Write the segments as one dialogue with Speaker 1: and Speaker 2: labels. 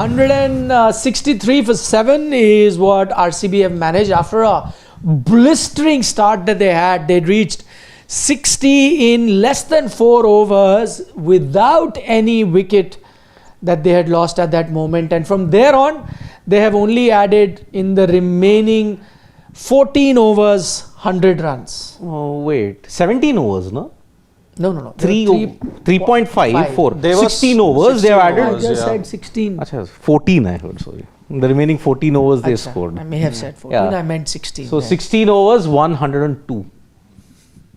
Speaker 1: 163 for 7 is what RCB have managed after a blistering start that they had. They'd reached 60 in less than 4 overs without any wicket that they had lost at that moment. And from there on, they have only added in the remaining 14 overs 100 runs.
Speaker 2: Oh, wait. 17 overs, no?
Speaker 1: No.
Speaker 2: 3.5, 4.
Speaker 3: They
Speaker 2: 16 overs, they have added.
Speaker 1: I just said 16.
Speaker 2: Achha, 14 I heard, sorry. The remaining 14 overs they scored.
Speaker 1: I may have said 14, I meant 16.
Speaker 2: So 16 overs, 102.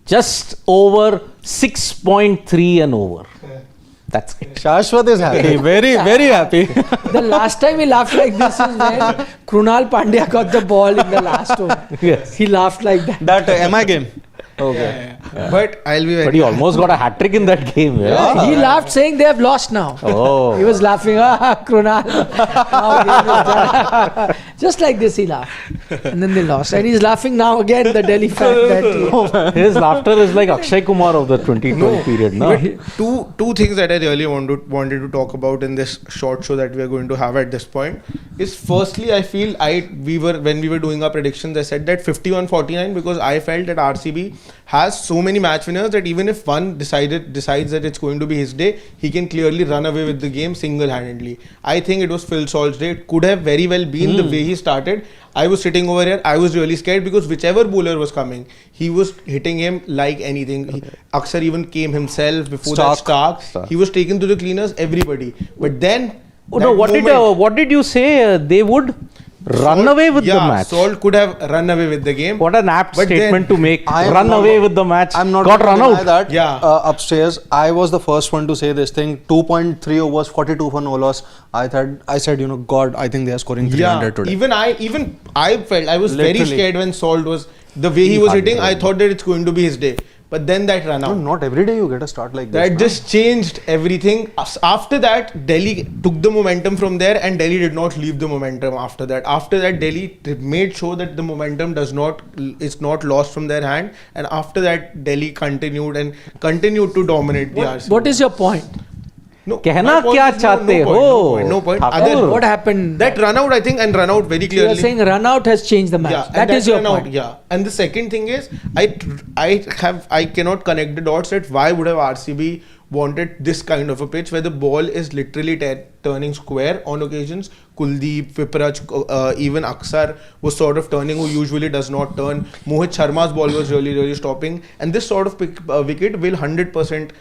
Speaker 2: Just over 6.3 an over. That's it.
Speaker 3: Shashwat is happy, very happy.
Speaker 1: The last time he laughed like this is when Krunal Pandya got the ball in the last over.
Speaker 2: Yes.
Speaker 1: He laughed like that.
Speaker 3: That MI game.
Speaker 4: Okay. Yeah. But I'll be very.
Speaker 2: But he almost got a hat trick in that game.
Speaker 1: Yeah, he laughed saying they have lost now.
Speaker 2: Oh.
Speaker 1: He was laughing, Krunal. Just like this he laughed. And then they lost. And he's laughing now again, the Delhi fact that
Speaker 2: his laughter is like Akshay Kumar of the 2012 period. No?
Speaker 4: Two things that I really wanted to talk about in this short show that we are going to have at this point is, firstly, I feel when we were doing our predictions, I said that 51-49 because I felt that RCB has so many match winners that even if one decides that it's going to be his day, he can clearly run away with the game single-handedly. I think it was Phil Salt's day. It could have very well been the way he started. I was sitting over here, I was really scared because whichever bowler was coming, he was hitting him like anything. Okay. Aksar even came himself before Stark. He was taken to the cleaners, everybody. But then...
Speaker 2: what did you say? They would run away with the match.
Speaker 4: Salt could have run away with the game.
Speaker 2: What an apt statement to make. Run away with the match.
Speaker 3: I'm not
Speaker 2: got run out.
Speaker 3: That. Yeah. Upstairs, I was the first one to say this thing. 2.3 overs, 42 for no loss. I said, God, I think they are scoring 300 today.
Speaker 4: Even I felt I was very scared when Salt was the way he was hitting. I thought that it's going to be his day. But then that ran out.
Speaker 3: No, not every day you get a start like this.
Speaker 4: That just changed everything. After that, Delhi took the momentum from there and Delhi did not leave the momentum after that. After that, Delhi made sure that the momentum is not lost from their hand. And after that, Delhi continued to dominate the RCB.
Speaker 1: What is your point?
Speaker 4: No,
Speaker 2: कहना क्या चाहते हो?
Speaker 4: No point.
Speaker 1: What happened?
Speaker 4: That run out, I think, and run out very clearly.
Speaker 1: You are saying run out has changed the match.
Speaker 4: Yeah,
Speaker 1: that is your point.
Speaker 4: Yeah. And the second thing is, I cannot connect the dots that why would have RCB wanted this kind of a pitch where the ball is literally turning square on occasions. Kuldeep, Vipraj, even Aksar was sort of turning, who usually does not turn. Mohit Sharma's ball was really stopping. And this sort of wicket will 100%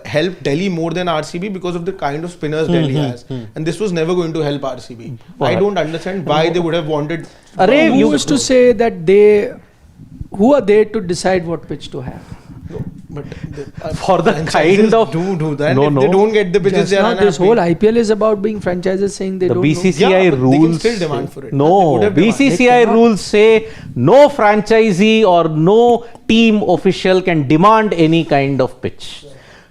Speaker 4: help Delhi more than RCB because of the kind of spinners Delhi has. And this was never going to help RCB. I don't understand why they would have wanted...
Speaker 1: Who used to say that who are they to decide what pitch to have?
Speaker 4: No, but
Speaker 2: for the kind of
Speaker 4: do that. If they don't get the pitches, they are unhappy.
Speaker 1: This whole IPL is about being franchises saying they don't know.
Speaker 2: The BCCI rules.
Speaker 4: They can still demand for it.
Speaker 2: No, BCCI rules say no franchisee or no team official can demand any kind of pitch.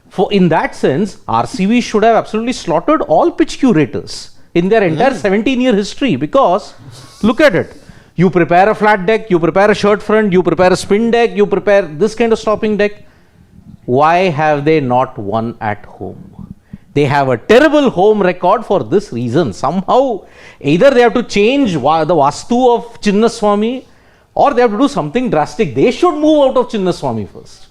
Speaker 2: For in that sense, RCB should have absolutely slaughtered all pitch curators in their entire 17-year history, because look at it. You prepare a flat deck, you prepare a shirt front, you prepare a spin deck, you prepare this kind of stopping deck. Why have they not won at home? They have a terrible home record for this reason. Somehow, either they have to change the Vastu of Chinnaswamy or they have to do something drastic. They should move out of Chinnaswamy first.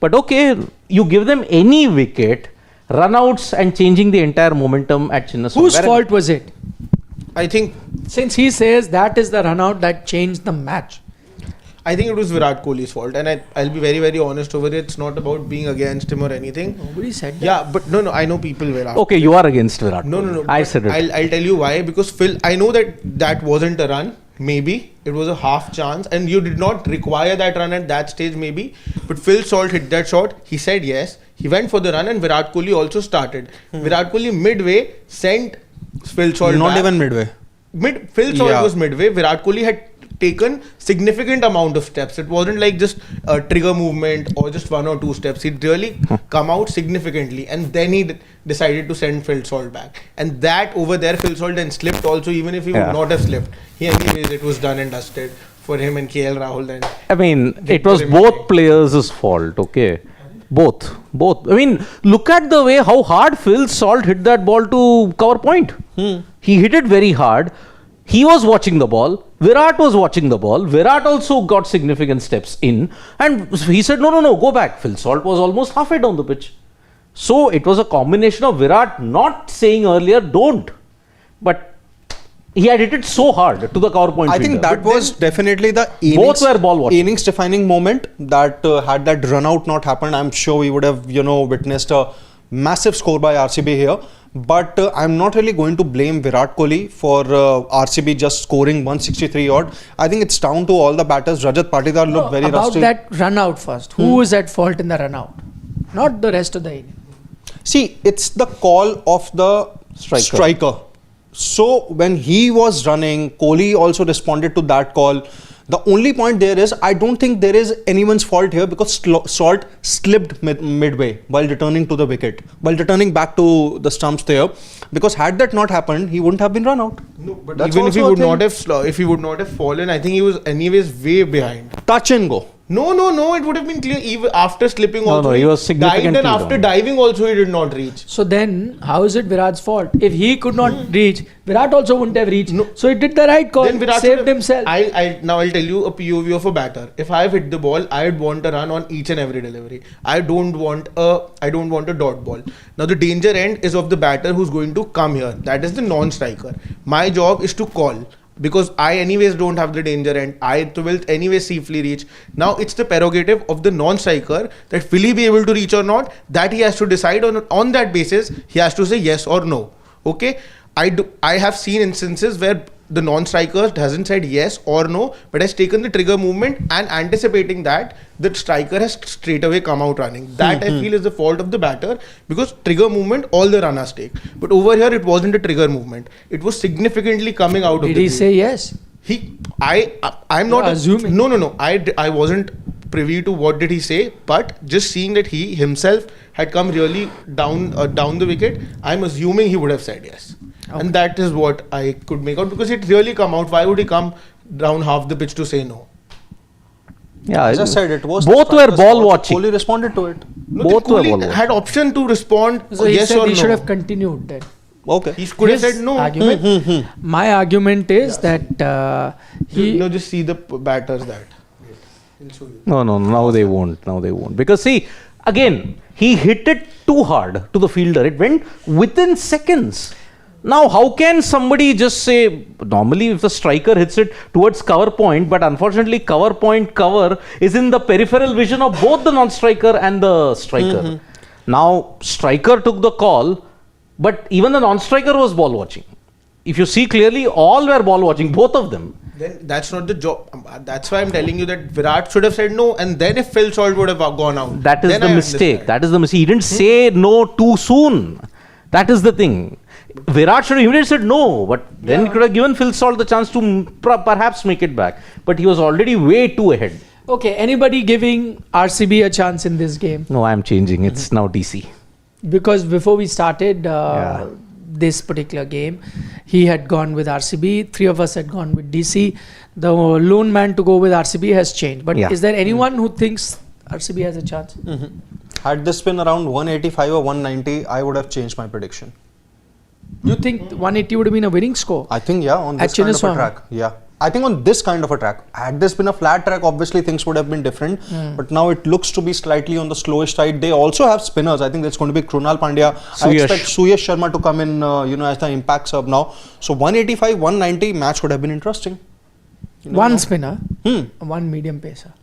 Speaker 2: But okay, you give them any wicket, runouts and changing the entire momentum at Chinnaswamy.
Speaker 1: Whose fault was it?
Speaker 4: I think,
Speaker 1: since he says that is the run out that changed the match,
Speaker 4: I think it was Virat Kohli's fault, and I'll be very honest over it. It's not about being against him or anything.
Speaker 1: Nobody said that.
Speaker 4: Yeah, but no, I know people were after.
Speaker 2: Okay, you are against Virat.
Speaker 4: No.
Speaker 2: I said it.
Speaker 4: I'll tell you why. Because Phil, I know that wasn't a run. Maybe it was a half chance, and you did not require that run at that stage. Maybe, but Phil Salt hit that shot. He said yes. He went for the run, and Virat Kohli also started. Virat Kohli midway sent Phil Salt
Speaker 3: not
Speaker 4: back.
Speaker 3: even midway.
Speaker 4: Phil Salt was midway. Virat Kohli had taken significant amount of steps. It wasn't like just a trigger movement or just 1 or 2 steps. He'd really come out significantly, and then he decided to send Phil Salt back. And that over there, Phil Salt then slipped also, even if he would not have slipped. Anyways, it was done and dusted for him and KL Rahul. Then
Speaker 2: I mean, it was both players' fault, okay? Both. I mean, look at the way how hard Phil Salt hit that ball to cover point. He hit it very hard. He was watching the ball. Virat was watching the ball. Virat also got significant steps in. And he said, no, go back. Phil Salt was almost halfway down the pitch. So it was a combination of Virat not saying earlier, don't. But he had hit it so hard to the cover point.
Speaker 3: I think that was definitely the
Speaker 2: both were ball watching.
Speaker 3: innings defining moment that had that run out not happened, I'm sure we would have, witnessed a massive score by RCB here. But I'm not really going to blame Virat Kohli for RCB just scoring 163 odd. I think it's down to all the batters. Rajat Patidar looked very rusty.
Speaker 1: About that run out first. Who is at fault in the run out? Not the rest of the innings.
Speaker 3: See, it's the call of the striker. So when he was running, Kohli also responded to that call. The only point there is, I don't think there is anyone's fault here because Salt slipped midway while returning to the wicket, while returning back to the stumps there. Because had that not happened, he wouldn't have been run out.
Speaker 4: No, but even if he would not have fallen, I think he was anyways way behind.
Speaker 3: Touch and go.
Speaker 4: No, it would have been clear even after slipping also.
Speaker 2: No, he was significantly
Speaker 4: dived, and after diving also he did not reach.
Speaker 1: So then, how is it Virat's fault? If he could not reach, Virat also wouldn't have reached. No. So he did the right call,
Speaker 4: Then Virat
Speaker 1: saved himself.
Speaker 4: Now I'll tell you a POV of a batter. If I've hit the ball, I'd want a run on each and every delivery. I don't want a dot ball. Now the danger end is of the batter who's going to come here. That is the non-striker. My job is to call. Because I anyways don't have the danger end. I will anyways safely reach. Now it's the prerogative of the non-striker that will he be able to reach or not. That he has to decide on that basis. He has to say yes or no. Okay. I have seen instances where the non-striker hasn't said yes or no, but has taken the trigger movement and anticipating that the striker has straight away come out running. That I feel is the fault of the batter because trigger movement all the runners take. But over here it wasn't a trigger movement. It was significantly coming out of the
Speaker 1: Did he say yes?
Speaker 4: I'm not
Speaker 1: assuming.
Speaker 4: No. I wasn't privy to what did he say, but just seeing that he himself had come really down the wicket, I'm assuming he would have said yes. Okay. And that is what I could make out because it really come out. Why would he come down half the pitch to say no?
Speaker 2: Yeah,
Speaker 3: as I said, it was
Speaker 2: both were ball watching.
Speaker 3: Kohli responded to it.
Speaker 4: No,
Speaker 2: both were ball
Speaker 4: had option to respond
Speaker 1: So
Speaker 4: yes
Speaker 1: he said
Speaker 4: or
Speaker 1: he
Speaker 4: no.
Speaker 1: should have continued then.
Speaker 3: Okay.
Speaker 4: He could have said no.
Speaker 1: Argument. My argument is that
Speaker 4: just see the batters that.
Speaker 2: No, now they won't. Because see, again, he hit it too hard to the fielder. It went within seconds. Now, how can somebody just say, normally if the striker hits it towards cover point, but unfortunately cover is in the peripheral vision of both the non-striker and the striker. Now, striker took the call, but even the non-striker was ball watching. If you see clearly, all were ball watching, both of them.
Speaker 4: Then that's not the job. That's why I'm telling you that Virat should have said no, and then if Phil Salt would have gone out.
Speaker 2: That is
Speaker 4: then
Speaker 2: the mistake. He didn't say no too soon. That is the thing. Virat should have immediately said no, but then he could have given Phil Salt the chance to perhaps make it back. But he was already way too ahead.
Speaker 1: Okay, anybody giving RCB a chance in this game?
Speaker 2: No, I'm changing. It's now DC.
Speaker 1: Because before we started this particular game, he had gone with RCB. 3 of us had gone with DC. The lone man to go with RCB has changed. But is there anyone who thinks RCB has a chance?
Speaker 3: Had this been around 185 or 190, I would have changed my prediction.
Speaker 1: You think 180 would have been a winning score?
Speaker 3: I think, on this kind of a track. Yeah. I think on this kind of a track. Had this been a flat track, obviously things would have been different. But now it looks to be slightly on the slowish side. They also have spinners. I think there's going to be Krunal Pandya. I expect Suyash Sharma to come in, as the impact sub now. So 185, 190 match would have been interesting.
Speaker 1: One spinner, one medium pacer.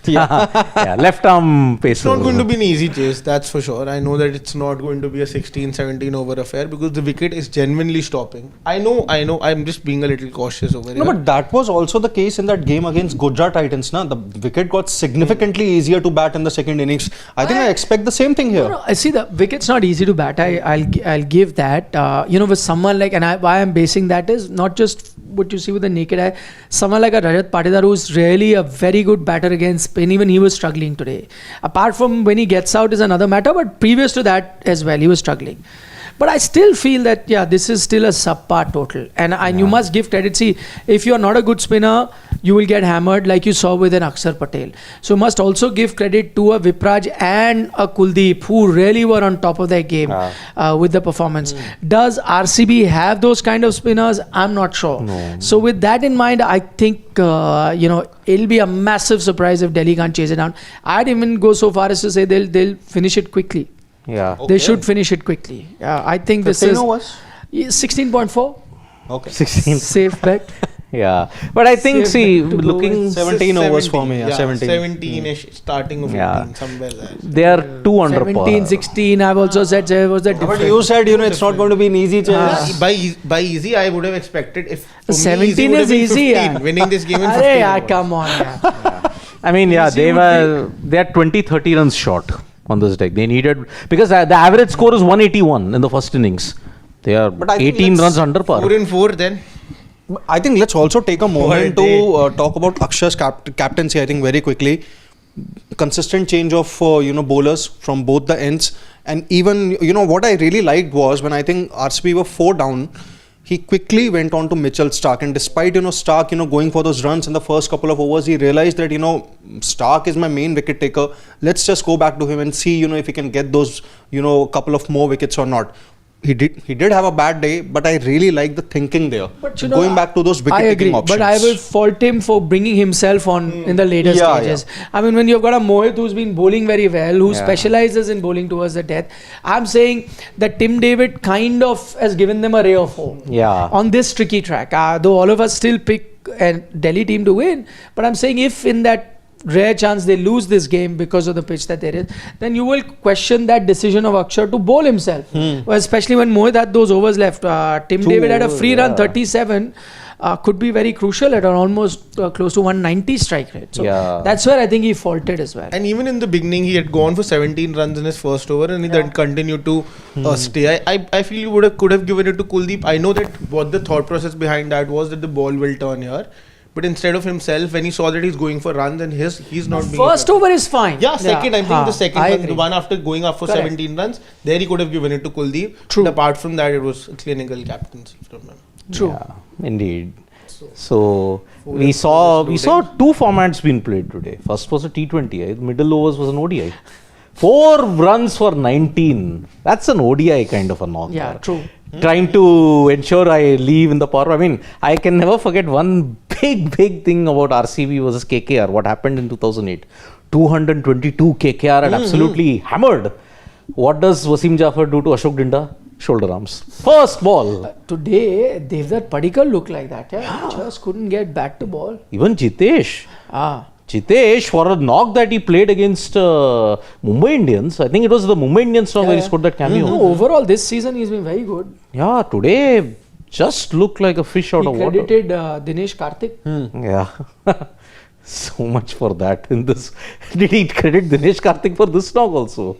Speaker 2: Left arm pacer.
Speaker 4: It's not going to be an easy chase, that's for sure. I know that it's not going to be a 16-17 over affair because the wicket is genuinely stopping. I know. I'm just being a little cautious over here.
Speaker 3: No, but that was also the case in that game against Gujarat Titans. The wicket got significantly easier to bat in the second innings. I think I expect the same thing here.
Speaker 1: No, I see the wicket's not easy to bat. I'll give that. With someone like, why I'm basing that is not just what you see with the naked eye. Someone like a Rajat Patidar who's really a very good batter against spin. Even he was struggling today. Apart from when he gets out is another matter, but previous to that as well, he was struggling. But I still feel that, this is still a subpar total. And you must give credit. See, if you're not a good spinner, you will get hammered like you saw with an Akshar Patel. So must also give credit to a Vipraj and a Kuldeep who really were on top of their game with the performance. Does RCB have those kind of spinners? I'm not sure.
Speaker 2: No.
Speaker 1: So with that in mind, I think it'll be a massive surprise if Delhi can't chase it down. I'd even go so far as to say they'll finish it quickly.
Speaker 2: Yeah.
Speaker 1: They should finish it quickly. I think this
Speaker 3: 15
Speaker 1: is
Speaker 3: overs?
Speaker 1: 16.4.
Speaker 3: Okay.
Speaker 2: 16.
Speaker 1: Safe bet.
Speaker 2: Yeah. But I think,
Speaker 1: Safe
Speaker 2: see,
Speaker 1: bet to go
Speaker 2: looking,
Speaker 1: with.
Speaker 3: 17 overs for me. Yeah, 17.
Speaker 4: 17-ish, starting of 18, somewhere there.
Speaker 2: they are too under par.
Speaker 1: 17, 16. I've also said there was that
Speaker 3: But
Speaker 1: difference.
Speaker 3: you said, it's not going to be an easy chase.
Speaker 4: By easy, I would have expected if for me,
Speaker 1: 17
Speaker 4: would have
Speaker 1: is
Speaker 4: been
Speaker 1: easy.
Speaker 4: 15, winning this game in 15
Speaker 1: Arey,
Speaker 4: overs.
Speaker 1: come on. Yeah.
Speaker 2: I mean, yeah,
Speaker 1: Easy
Speaker 2: they are 20-30 runs short on this deck. They needed, because the average score is 181 in the first innings. They are
Speaker 3: But I think
Speaker 2: 18
Speaker 3: let's-
Speaker 2: runs under par.
Speaker 4: 4 in 4 then.
Speaker 3: I think let's also take a moment
Speaker 4: day.
Speaker 3: to talk about Akshar's captaincy. I think very quickly, consistent change of bowlers from both the ends, and even what I really liked was when I think RCB were 4 down, he quickly went on to Mitchell Stark, and despite Stark going for those runs in the first couple of overs, he realized that Stark is my main wicket taker. Let's just go back to him and see if he can get those couple of more wickets or not. He did have a bad day, but I really like the thinking there.
Speaker 1: But
Speaker 3: going back to those wicket taking options.
Speaker 1: But I will fault him for bringing himself on in the later
Speaker 3: Yeah,
Speaker 1: stages. I mean, when you've got a Mohit who's been bowling very well, who
Speaker 2: Yeah.
Speaker 1: specializes in bowling towards the death, I'm saying that Tim David kind of has given them a ray of hope
Speaker 2: Yeah.
Speaker 1: on this tricky track. Though all of us still pick a Delhi team to win, but I'm saying if in that rare chance they lose this game because of the pitch that there is, then you will question that decision of Akshar to bowl himself. Well, especially when Mohit had those overs left. Tim David had a free run, 37. Could be very crucial at an almost close to 190 strike rate. So
Speaker 2: Yeah.
Speaker 1: that's where I think he faulted as well.
Speaker 4: And even in the beginning, he had gone for 17 runs in his first over, and he then continued to stay. I feel you could have given it to Kuldeep. I know that what the thought process behind that was that the ball will turn here. But instead of himself, when he saw that he's going for runs and he's not being
Speaker 1: First
Speaker 4: effective.
Speaker 1: over is fine.
Speaker 4: Yeah, second. I think the second
Speaker 1: I
Speaker 4: one,
Speaker 1: agree.
Speaker 4: the one after going up for
Speaker 1: Correct.
Speaker 4: 17 runs, there he could have given it to Kuldeep.
Speaker 1: True.
Speaker 4: But apart from that, it was a clinical captaincy from him.
Speaker 1: True.
Speaker 2: Yeah, indeed. So we saw two formats being played today. First was a T20, middle overs was an ODI. 4 runs for 19. That's an ODI kind of a knock.
Speaker 1: Yeah, true.
Speaker 2: Trying to ensure I leave in the power. I mean, I can never forget one big thing about RCB versus KKR. What happened in 2008? 222 KKR had absolutely hammered. What does Wasim Jafar do to Ashok Dinda? Shoulder arms. First ball.
Speaker 1: Today, Devdutt Padikkal looked like that. Yeah? Just couldn't get back to ball.
Speaker 2: Even Jitesh. Jitesh, for a knock that he played against Mumbai Indians, I think it was the Mumbai Indians knock where he scored that cameo.
Speaker 1: No, overall, this season he's been very good.
Speaker 2: Yeah, today just looked like a fish out
Speaker 1: He
Speaker 2: of water.
Speaker 1: credited Dinesh Karthik.
Speaker 2: Yeah. So much for that in this. Did he credit Dinesh Karthik for this knock also?